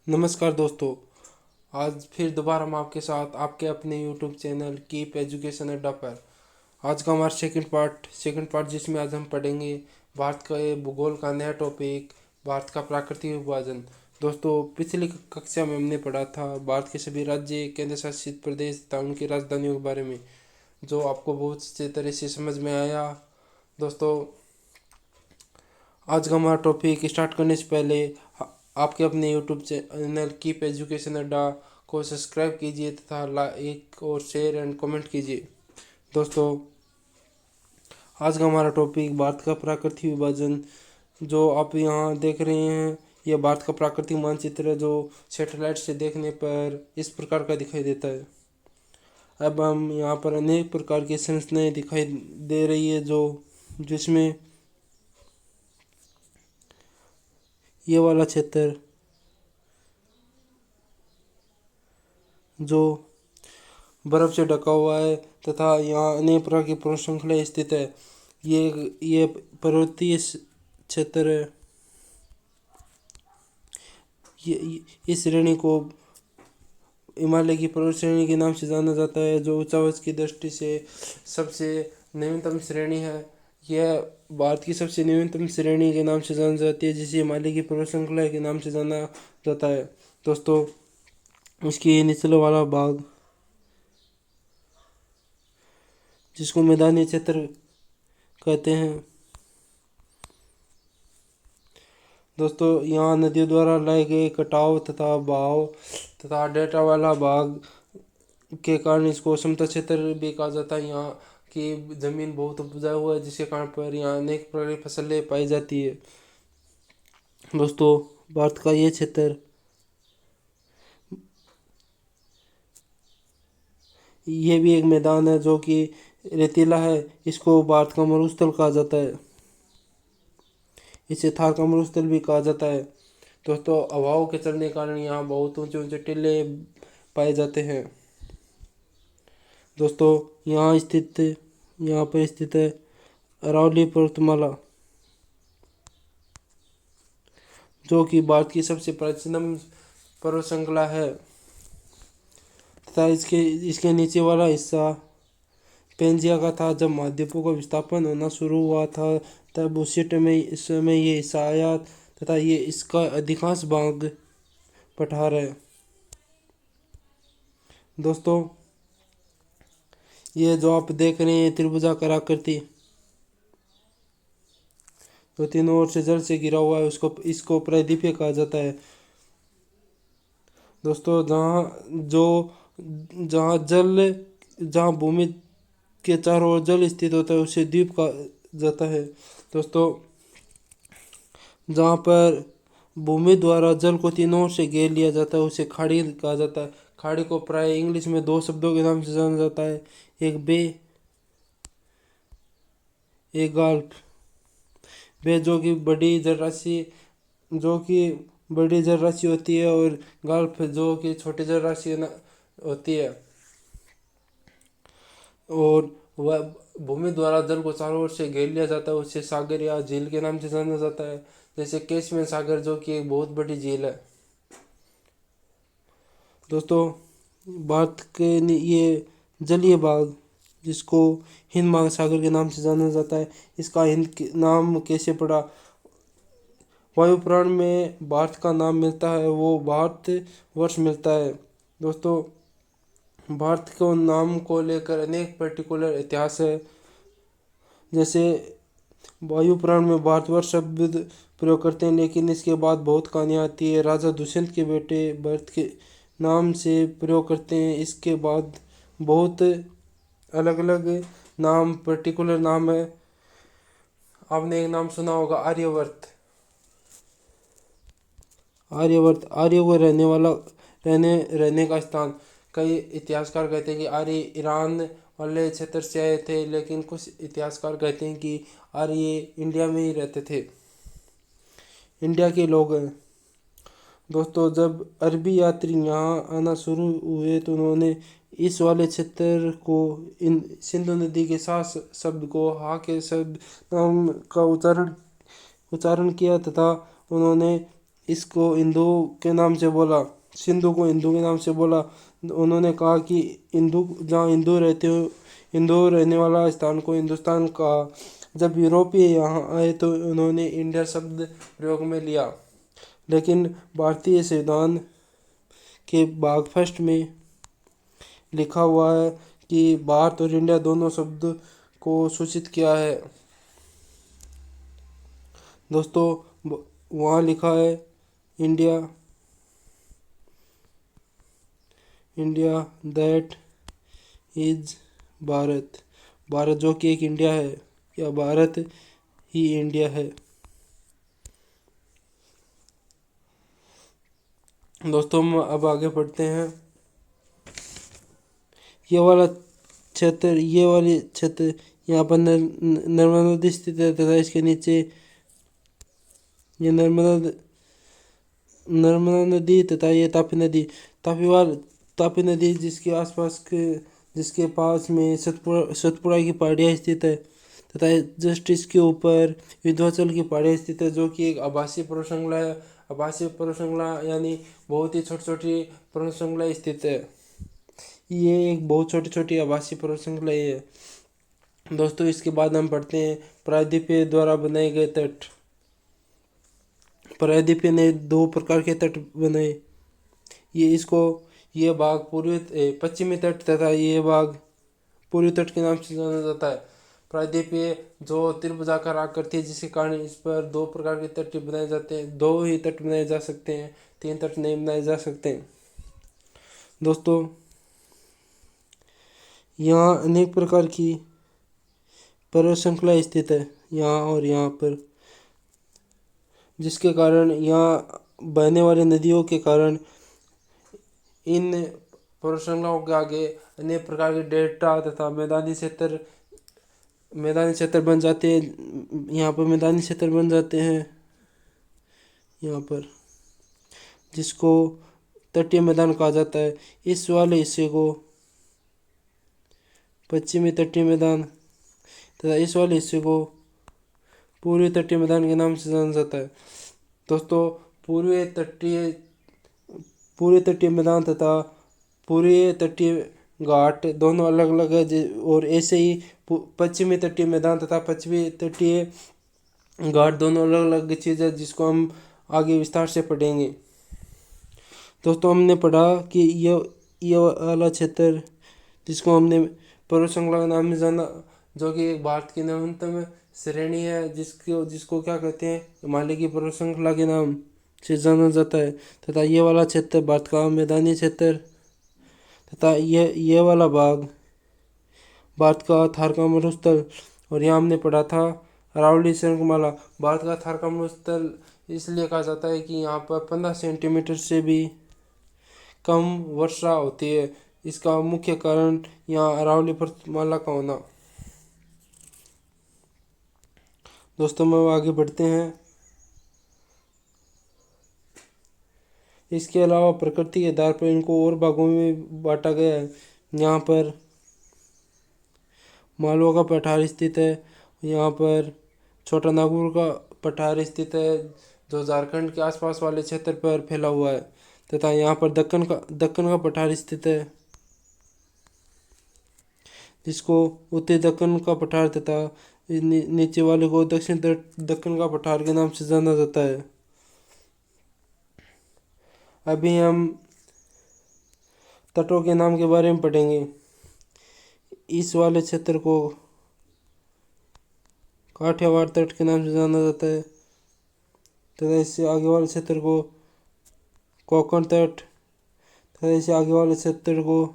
नमस्कार दोस्तों। आज फिर दोबारा हम आपके साथ आपके अपने यूट्यूब चैनल कीप एजुकेशन अड्डा पर आज का हमारा सेकंड पार्ट जिसमें आज हम पढ़ेंगे भारत का ये भूगोल का नया टॉपिक, भारत का प्राकृतिक विभाजन। दोस्तों, पिछली कक्षा में हमने पढ़ा था भारत के सभी राज्य, केंद्र शासित प्रदेश तथा उनकी राजधानियों के बारे में, जो आपको बहुत अच्छी तरह से समझ में आया। दोस्तों, आज का हमारा टॉपिक स्टार्ट करने से पहले आपके अपने यूट्यूब चैनल कीप एजुकेशन अड्डा को सब्सक्राइब कीजिए तथा लाइक और शेयर एंड कमेंट कीजिए। दोस्तों, आज का हमारा टॉपिक भारत का प्राकृतिक विभाजन। जो आप यहाँ देख रहे हैं, यह भारत का प्राकृतिक मानचित्र है, जो सैटेलाइट से देखने पर इस प्रकार का दिखाई देता है। अब हम यहाँ पर अनेक प्रकार की संरचनाएं दिखाई दे रही है, जो जिसमें ये वाला क्षेत्र जो बर्फ से ढका हुआ है तथा यहाँ अनेक प्रकार की पर्वत श्रृंखलाएं स्थित है। ये पर्वतीय क्षेत्र है। इस श्रेणी को हिमालय की पर्वत श्रेणी के नाम से जाना जाता है, जो ऊंचाई की दृष्टि से सबसे न्यूनतम श्रेणी है। यह भारत की सबसे न्यूनतम श्रेणी के नाम से जानी जाती है, जिसे हिमालय की पर्वत श्रृंखला के नाम से जाना जाता है। दोस्तों, इसकी निचले वाला भाग जिसको मैदानी क्षेत्र कहते हैं। दोस्तों, यहाँ नदियों द्वारा लाए गए कटाव तथा बहाव तथा डेल्टा वाला भाग के कारण इसको समतल क्षेत्र भी कहा जाता है। यहाँ की जमीन बहुत उपजाऊ हुआ है, जिसके कारण पर यहाँ अनेक प्रकार की फसलें पाई जाती है। दोस्तों, भारत का ये क्षेत्र ये भी एक मैदान है जो कि रेतीला है। इसको भारत का मरुस्थल कहा जाता है। इसे थार का मरुस्थल भी कहा जाता है। दोस्तों, हवाओं के चलने के कारण यहाँ बहुत ऊंचे ऊंचे टीले पाए जाते हैं। दोस्तों, यहाँ पर स्थित है अरावली पर्वतमाला, जो कि भारत की सबसे प्राचीनतम पर्वत श्रृंखला है तथा इसके नीचे वाला हिस्सा पेंजिया का था। जब महाद्वीपों का विस्थापन होना शुरू हुआ था, तब उसी समय ये हिस्सा आया तथा ये इसका अधिकांश भाग पठार है। दोस्तों, ये जो आप देख रहे हैं त्रिभुजाकार आकृति, तो तीनों ओर से जल से घिरा हुआ है, इसको प्रायद्वीपीय कहा जाता है। दोस्तों, जहाँ भूमि के चारों ओर जल स्थित होता है, उसे द्वीप कहा जाता है। दोस्तों, जहाँ पर भूमि द्वारा जल को तीनों ओर से घेर लिया जाता है, उसे खाड़ी कहा जाता है। खाड़ी को प्राय इंग्लिश में दो शब्दों के नाम से जाना जाता है, एक बे, एक गाल्फ। बे जो कि बड़ी जलराशि होती है, और गाल्फ जो कि छोटी जलराशि होती है। और वह भूमि द्वारा जल को चारों ओर से घेर लिया जाता है, उसे सागर या झील के नाम से जाना जाता है, जैसे कैस्पियन सागर, जो कि एक बहुत बड़ी झील है। दोस्तों, भारत के ये जलीय भाग, जिसको हिंद महासागर के नाम से जाना जाता है, इसका नाम कैसे पड़ा? वायुपुराण में भारत का नाम मिलता है, वो भारत वर्ष मिलता है। दोस्तों, भारत को नाम को लेकर अनेक पर्टिकुलर इतिहास है। जैसे वायुपुराण में भारतवर्ष शब्द प्रयोग करते हैं, लेकिन इसके बाद बहुत कहानियाँ आती है। राजा दुष्यंत के बेटे भरत के नाम से प्रयोग करते हैं। इसके बाद बहुत अलग अलग नाम, पर्टिकुलर नाम है। आपने एक नाम सुना होगा, आर्यवर्त। आर्य को रहने का स्थान। कई इतिहासकार कहते हैं कि आर्य ईरान वाले क्षेत्र से आए थे, लेकिन कुछ इतिहासकार कहते हैं कि आर्य इंडिया में ही रहते थे, इंडिया के लोग हैं। दोस्तों, जब अरबी यात्री यहाँ आना शुरू हुए, तो उन्होंने इस वाले क्षेत्र को, इन सिंधु नदी के साथ शब्द को, हा के शब्द नाम का उच्चारण किया तथा उन्होंने इसको हिंदू के नाम से बोला, सिंधु को हिंदू के नाम से बोला। उन्होंने कहा कि हिंदू जहाँ हिंदू रहते हो, हिंदू रहने वाला स्थान को हिंदुस्तान कहा। जब यूरोपीय यहाँ आए तो उन्होंने इंडिया शब्द प्रयोग में लिया, लेकिन भारतीय संविधान के भाग फर्स्ट में लिखा हुआ है कि भारत और इंडिया दोनों शब्द को सूचित किया है। दोस्तों वहाँ लिखा है India, India that is Bharat, Bharat जो कि एक इंडिया है, या भारत ही इंडिया है। दोस्तों हम अब आगे बढ़ते हैं। ये वाला क्षेत्र, ये वाली क्षेत्र यहाँ पर नर्मदा नदी स्थित है तथा इसके नीचे ये नर्मदा नदी तथा ये तापी नदी जिसके पास में सतपुड़ा की पहाड़ियाँ स्थित है तथा जस्ट इसके ऊपर विंध्याचल की पहाड़ियाँ स्थित है, जो कि एक आभासी पर्वत श्रृंखला है। आभासी पर्वत श्रृंखला यानी बहुत ही छोटी छोटी पर्वत श्रृंखला स्थित है। ये एक बहुत छोटी छोटी आभासी पर्वत श्रृंखला है। दोस्तों इसके बाद हम पढ़ते हैं प्रायद्वीपीय द्वारा बनाए गए तट। प्रायद्वीपीय ने दो प्रकार के तट बनाए। ये भाग पश्चिमी तट तथा ये भाग पूर्वी तट के नाम से जाना जाता है। प्रायद्वीपीय जो त्रिभुजाकार आकृति है, जिसके कारण इस पर दो प्रकार के तट बनाए जाते हैं। दो ही तट बनाए जा सकते हैं, तीन तट नहीं बनाए जा सकते। दोस्तों यहाँ अनेक प्रकार की पर्वत श्रृंखला स्थित है यहाँ और यहाँ पर, जिसके कारण यहाँ बहने वाली नदियों के कारण इन पर्वत श्रृंखलाओं के आगे अनेक प्रकार के डेल्टा तथा मैदानी क्षेत्र बन जाते हैं। यहाँ पर मैदानी क्षेत्र बन जाते हैं यहाँ पर, जिसको तटीय मैदान कहा जाता है। इस वाले हिस्से को पश्चिमी तटीय मैदान तथा इस वाले हिस्से को पूर्वी तटीय मैदान के नाम से जाना जाता है। दोस्तों पूर्वी तटीय मैदान तथा पूर्वी तटीय घाट दोनों अलग अलग है, और ऐसे ही पश्चिमी तटीय मैदान तथा पश्चिमी तटीय घाट दोनों अलग अलग चीज़ है, जिसको हम आगे विस्तार से पढ़ेंगे। दोस्तों हमने पढ़ा कि ये वाला क्षेत्र जिसको हमने पर्वत श्रृंखला के नाम में जाना, जो कि एक भारत की नवीनतम श्रेणी है, जिसको क्या कहते हैं, हिमालय की पर्वत श्रृंखला के नाम से जाना जाता है। तथा ये वाला क्षेत्र भारत का मैदानी क्षेत्र तथा ये वाला भाग भारत का थार का मरुस्थल। और यहाँ हमने पढ़ा था अरावली शृंगमाला। भारत का थार का मरुस्थल इसलिए कहा जाता है कि यहाँ पर 15 सेंटीमीटर से भी कम वर्षा होती है। इसका मुख्य कारण यहाँ अरावली पर्वतमाला का होना। दोस्तों हम आगे बढ़ते हैं। इसके अलावा प्रकृति के आधार पर इनको और भागों में बांटा गया है। यहाँ पर मालवा का पठार स्थित है, यहाँ पर छोटा नागपुर का पठार स्थित है जो झारखंड के आसपास वाले क्षेत्र पर फैला हुआ है, तथा यहाँ पर दक्कन का पठार स्थित है, जिसको उत्तरी दक्कन का पठार तथा नीचे वाले को दक्षिण दक्कन का पठार के नाम से जाना जाता है। अभी हम तटों के नाम के बारे में पढ़ेंगे। इस वाले क्षेत्र को काठियावाड़ तट के नाम से जाना जाता है, तथा इससे आगे वाले क्षेत्र को कोंकण तट, तथा इससे आगे वाले क्षेत्र को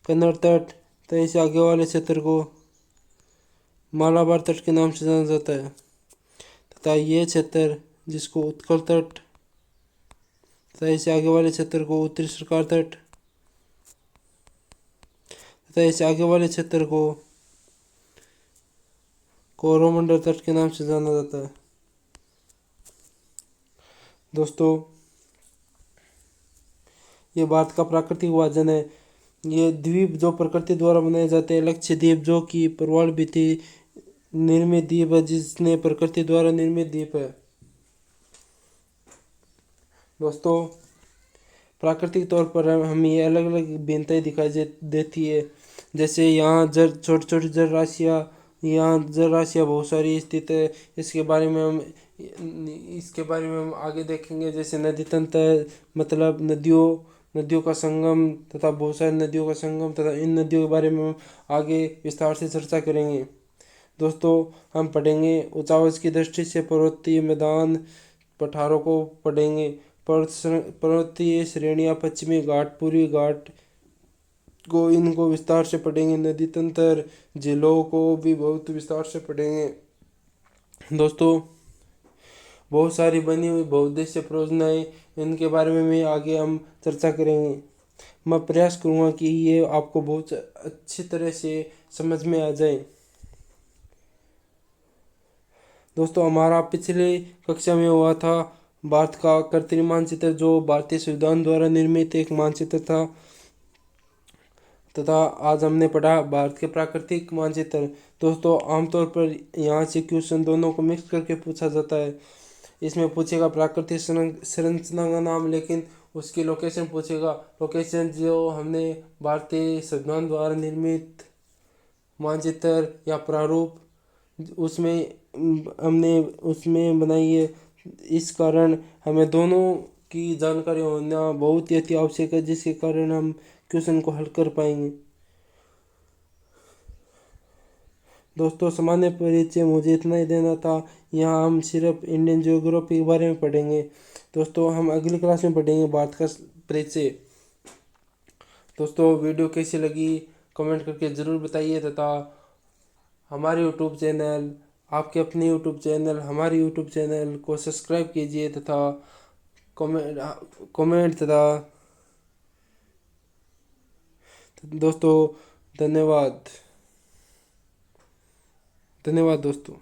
कन्नड़ तट, तथा इससे आगे वाले क्षेत्र को मालाबार तट के नाम से जाना जाता है। तथा ये क्षेत्र जिसको उत्कल तट, तथा इससे आगे वाले क्षेत्र को उत्तरी सरकार तट, तथा इससे आगे वाले क्षेत्र को कोरोमंडल तट के नाम से जाना जाता है। दोस्तों ये भारत का प्राकृतिक विभाजन है। ये द्वीप जो प्रकृति द्वारा बनाए जाते हैं, लक्षद्वीप जो कि प्रवाल भित्ति निर्मित द्वीप है, जिसने प्रकृति द्वारा निर्मित द्वीप है। दोस्तों प्राकृतिक तौर पर हमें ये अलग अलग भिन्नताएं दिखाई देती है। जैसे यहाँ जल छोटी छोटी जलराशियाँ, यहाँ जलराशियाँ बहुत सारी स्थित है। इसके बारे में हम आगे देखेंगे। जैसे नदी तंत्र, मतलब नदियों का संगम तथा बहुत सारी नदियों का संगम तथा इन नदियों के बारे में हम आगे विस्तार से चर्चा करेंगे। दोस्तों हम पढ़ेंगे ऊंचाई की दृष्टि से पर्वतीय मैदान पठारों को पढ़ेंगे। पर्वतीय श्रेणियाँ, पश्चिमी घाट, पूर्वी घाट को इनको विस्तार से पढ़ेंगे। नदी तंत्र, झीलों को भी बहुत विस्तार से पढ़ेंगे। दोस्तों बहुत सारी बनी हुई बहुउद्देशीय परियोजनाएं, इनके बारे में भी आगे हम चर्चा करेंगे। मैं प्रयास करूँगा कि ये आपको बहुत अच्छी तरह से समझ में आ जाए। दोस्तों हमारा पिछले कक्षा में हुआ था भारत का कृत्रिम मानचित्र, जो भारतीय संविधान द्वारा निर्मित एक मानचित्र था, तथा आज हमने पढ़ा भारत के प्राकृतिक मानचित्र। दोस्तों आमतौर पर यहाँ से क्वेश्चन दोनों को मिक्स करके पूछा जाता है। इसमें पूछेगा प्राकृतिक संरचना का नाम, लेकिन उसकी लोकेशन पूछेगा। लोकेशन जो हमने भारतीय संविधान द्वारा निर्मित मानचित्र या प्रारूप उसमें हमने उसमें बनाई है। इस कारण हमें दोनों की जानकारी होना बहुत ही अति आवश्यक है, जिसके कारण हम क्वेश्चन को हल कर पाएंगे। दोस्तों सामान्य परिचय मुझे इतना ही देना था। यहाँ हम सिर्फ इंडियन ज्योग्राफी के बारे में पढ़ेंगे। दोस्तों हम अगली क्लास में पढ़ेंगे भारत का परिचय। दोस्तों वीडियो कैसी लगी कमेंट करके ज़रूर बताइए, तथा हमारे यूट्यूब चैनल, आपके अपने यूट्यूब चैनल, हमारे यूट्यूब चैनल को सब्सक्राइब कीजिए तथा कमेंट तथा दोस्तों धन्यवाद दोस्तों।